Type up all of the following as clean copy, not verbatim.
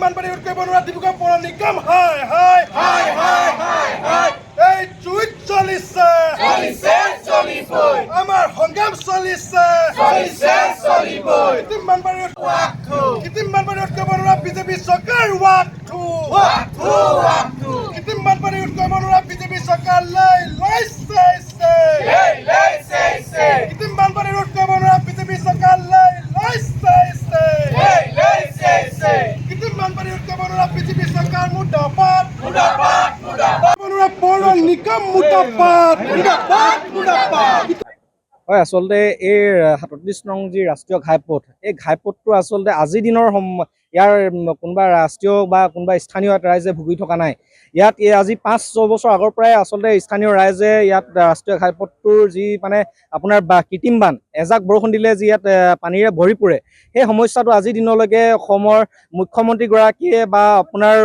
বানপানী ৰোধ কৰিব নোৱাৰা ডিব্ৰুগড় পৌৰ নিগম হাই হাই হাই হাই হাই হাই এই জুইত চলিছে আমাৰ সংগ্ৰাম চলিছে চলিবই কৃত্ৰিম বানপানী ৰোধ কৰিব নোৱাৰা বিজেপি চৰকাৰ কৃত্ৰিম বানপানী ৰোধ কৰিব নোৱাৰা বিজেপি চৰকাৰ লৈছে কৃত্ৰিম বানপানী ৰোধ কৰিব নোৱাৰা বিজেপি চৰকাৰ লৈছে কৃত্ৰিম বানপানী ৰোধ কৰিব নোৱাৰা বিজেপি চৰকাৰ মুৰ্দাবাদ পৌৰ নিগম মুৰ্দাবাদ। হয়, আচলতে এই ৩৭ নং যি ৰাষ্ট্ৰীয় ঘাইপথ, এই ঘাইপথটো আচলতে আজিৰ দিনৰ ইয়াৰ কোনোবা ৰাষ্ট্ৰীয় বা কোনোবা স্থানীয় ৰাইজে ভুগি থকা নাই। ইয়াত আজি ৫-৬ বছৰ আগৰ পৰাই আচলতে স্থানীয় ৰাইজে ইয়াত ৰাষ্ট্ৰীয় ঘাইপথটোৰ যি মানে আপোনাৰ কৃত্ৰিম বান, এজাক বৰষুণ দিলে যি ইয়াত পানীৰে ভৰি পৰে, সেই সমস্যাটো আজিৰ দিনলৈকে অসমৰ মুখ্যমন্ত্ৰীগৰাকীয়ে বা আপোনাৰ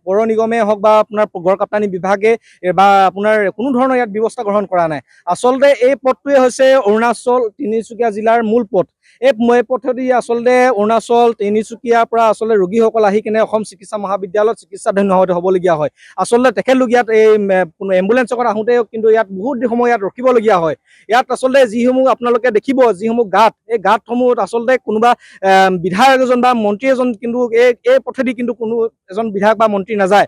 পৌৰ নিগমে হওক বা আপোনাৰ গড়কাপ্তানি বিভাগে বা আপোনাৰ কোনো ধৰণৰ ইয়াত ব্যৱস্থা গ্ৰহণ কৰা নাই। আচলতে এই পথটোৱে হৈছে অৰুণাচল তিনিচুকীয়া জিলাৰ মূল পথ। এই পথেদি আচলতে অৰুণাচল তিনিচুকীয়াৰ পৰা আচলতে ৰোগীসকল আহি কিনে অসম চিকিৎসা মহাবিদ্যালয়ত চিকিৎসাধীন হ'বলগীয়া হয়। আচলতে তেখেতলোক ইয়াত এই এম্বুলেঞ্চত আহোঁতে কিন্তু ইয়াত বহুত সময় ইয়াত ৰখিবলগীয়া হয়। ইয়াত আচলতে যিসমূহ আপোনালোকে দেখিব, যিসমূহ গাঁত, এই গাঁতসমূহত আচলতে কোনোবা বিধায়ক এজন বা মন্ত্ৰী এজন কিন্তু এই পথেদি কিন্তু কোনো এজন বিধায়ক বা মন্ত্ৰী নাযায়।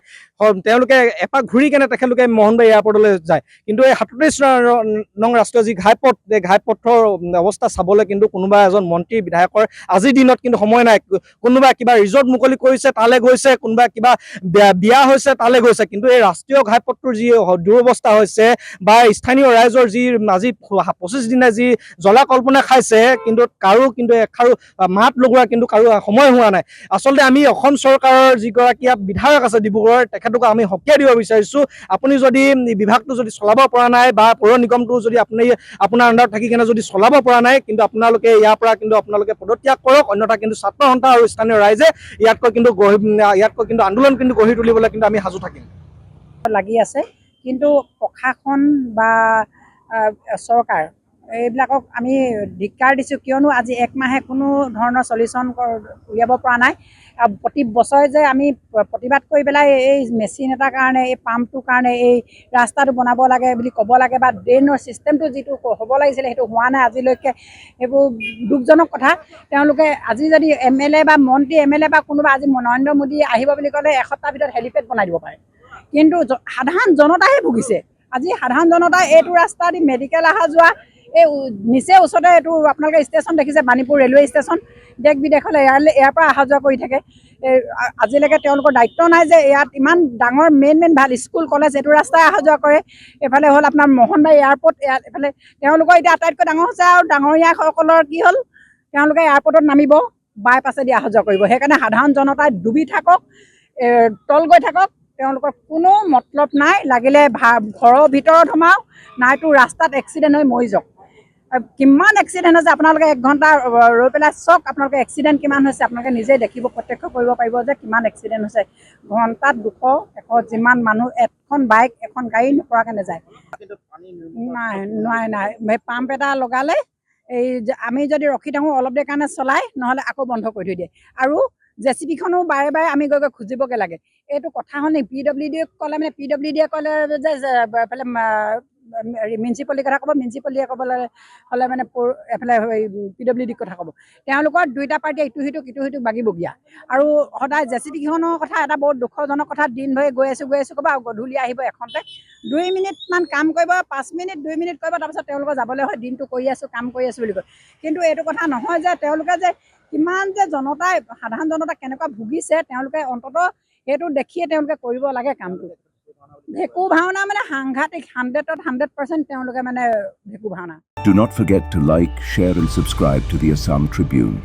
তেওঁলোকে এপাক ঘূৰি কেনে তেখেতলোকে মোহনবাৰী এয়াৰপৰ্টলৈ যায়। কিন্তু এই ৩৭ নং ৰাষ্ট্ৰীয় যি ঘাইপথ, এই ঘাইপথৰ অৱস্থা চাবলৈ কিন্তু কোনোবা এজন মন্ত্ৰী বিধায়কৰ আজিৰ দিনত কিন্তু সময় নাই। কোনোবা কিবা ৰিজৰ্ট মুকলি কৰিছে তালৈ গৈছে, কোনোবা কিবা বিয়া হৈছে তালৈ গৈছে, কিন্তু এই ৰাষ্ট্ৰীয় ঘাইপথটোৰ যি দুৰৱস্থা হৈছে বা স্থানীয় ৰাইজৰ যি আজি ২৫ দিনে যি জ্বলা কল্পনা খাইছে, কিন্তু কাৰো কিন্তু এষাৰো মাত লগোৱা কিন্তু কাৰো সময় হোৱা নাই। আচলতে আমি অসম চৰকাৰৰ যিগৰাকী বিধায়ক আছে ডিব্ৰুগড়ৰ, তেখেতক আমি সকীয়াই দিব বিচাৰিছোঁ, আপুনি যদি বিভাগটো যদি চলাব পৰা নাই বা পৌৰ নিগমটো যদি আপোনাৰ আণ্ডাৰত থাকি কেনে যদি চলাব পৰা নাই, কিন্তু আপোনালোকে ইয়াৰ পৰা কিন্তু আপোনালোকে পদত্যাগ কৰক, অন্যথা কিন্তু ছাত্ৰ সন্থা আৰু স্থানীয় ৰাইজে ইয়াতকৈ কিন্তু আন্দোলন কিন্তু গঢ়ি তুলিবলৈ কিন্তু আমি সাজু থাকিম। লাগি আছে, কিন্তু প্ৰশাসন বা চৰকাৰ এইবিলাকক আমি ধিক্কাৰ দিছোঁ, কিয়নো আজি ১ মাহে কোনো ধৰণৰ চলিউশ্যন উলিয়াব পৰা নাই। প্ৰতি বছৰে যে আমি প্ৰতিবাদ কৰি পেলাই এই মেচিন এটাৰ কাৰণে, এই পাম্পটোৰ কাৰণে এই ৰাস্তাটো বনাব লাগে বুলি ক'ব লাগে, বা ড্ৰেইনৰ ছিষ্টেমটো যিটো হ'ব লাগিছিলে সেইটো হোৱা নাই আজিলৈকে। সেইবোৰ দুখজনক কথা। তেওঁলোকে আজি যদি MLA বা মন্ত্ৰী MLA বা কোনোবা আজি নৰেন্দ্ৰ মোদী আহিব বুলি ক'লে এসপ্তাহৰ ভিতৰত হেলিপেড বনাই দিব পাৰে, কিন্তু সাধাৰণ জনতাহে ভুগিছে। আজি সাধাৰণ জনতাই এইটো ৰাস্তা দি মেডিকেল অহা যোৱা, এই নিচে ওচৰতে এইটো আপোনালোকে ষ্টেচন দেখিছে, বাণীপুৰ ৰেলৱে ষ্টেচন, দেশ বিদেশলৈ ইয়াৰ পৰা অহা যোৱা কৰি থাকে। আজিলৈকে তেওঁলোকৰ দায়িত্ব নাই যে ইয়াত ইমান ডাঙৰ মেইন ভাল স্কুল কলেজ এইটো ৰাস্তাই অহা যোৱা কৰে। এইফালে হ'ল আপোনাৰ মোহনবাৰী এয়াৰপৰ্ট, এইফালে তেওঁলোকৰ এতিয়া আটাইতকৈ ডাঙৰ হৈছে আৰু ডাঙৰীয়াসকলৰ কি হ'ল, তেওঁলোকে এয়াৰপৰ্টত নামিব, বাইপাছেদি অহা যোৱা কৰিব। সেইকাৰণে সাধাৰণ জনতাই ডুবি থাকক, তল গৈ থাকক, তেওঁলোকৰ কোনো মতলব নাই। লাগিলে ঘৰৰ ভিতৰত সোমাওক, নাইতো ৰাস্তাত এক্সিডেণ্ট হৈ মৰি যাওক। কিমান এক্সিডেণ্ট হৈছে আপোনালোকে 1 ঘণ্টা ৰৈ পেলাই চাওক, আপোনালোকে এক্সিডেণ্ট কিমান হৈছে আপোনালোকে নিজেই দেখিব, প্ৰত্যক্ষ কৰিব পাৰিব যে কিমান এক্সিডেণ্ট হৈছে। ঘণ্টাত 200-100 যিমান মানুহ, এখন বাইক এখন গাড়ী নপৰাকৈ নাযায়। নাই পাম্প এটা লগালে এই আমি যদি ৰখি থাকোঁ অলপ দেৰি কাৰণে চলাই, নহ'লে আকৌ বন্ধ কৰি থৈ দিয়ে। আৰু JCB-খনো বাৰে বাৰে আমি গৈ খুজিবগৈ লাগে। এইটো কথা হ'ল নেকি, PWD ক'লে মানে PWD ক'লে যে এফালে মিউনিচিপালিটিৰ কথা ক'ব, মিউনিচিপালিটিয়ে ক'বলৈ হ'লে মানে এফালে PWD কথা ক'ব। তেওঁলোকৰ দুইটা পাৰ্টিয়ে ইটো সিটো বাগিবগীয়া। আৰু সদায় JCB-খনৰ কথা এটা বহুত দুখজনক কথা, দিন ধৰি গৈ আছোঁ ক'ব, আৰু গধূলি আহিব এখনতে 2 মিনিটমান কাম কৰিব, 5 মিনিট 2 মিনিট কৰিব, তাৰপিছত তেওঁলোকৰ যাবলৈ হয় দিনটো কাম কৰি আছোঁ বুলি কয়। কিন্তু এইটো কথা নহয় যে তেওঁলোকে যে কিমান যে সাধাৰণ জনতা কেনেকুৱা ভুগিছে, তেওঁলোকে অন্ততঃ সেইটো দেখিয়ে তেওঁলোকে কৰিব লাগে কামটো। ভেকু ভাওনা মানে সাংঘাতিক, 100% তেওঁলোকে মানে ভেকু ভাওনা। Do not forget to like, share and subscribe to the Assam Tribune.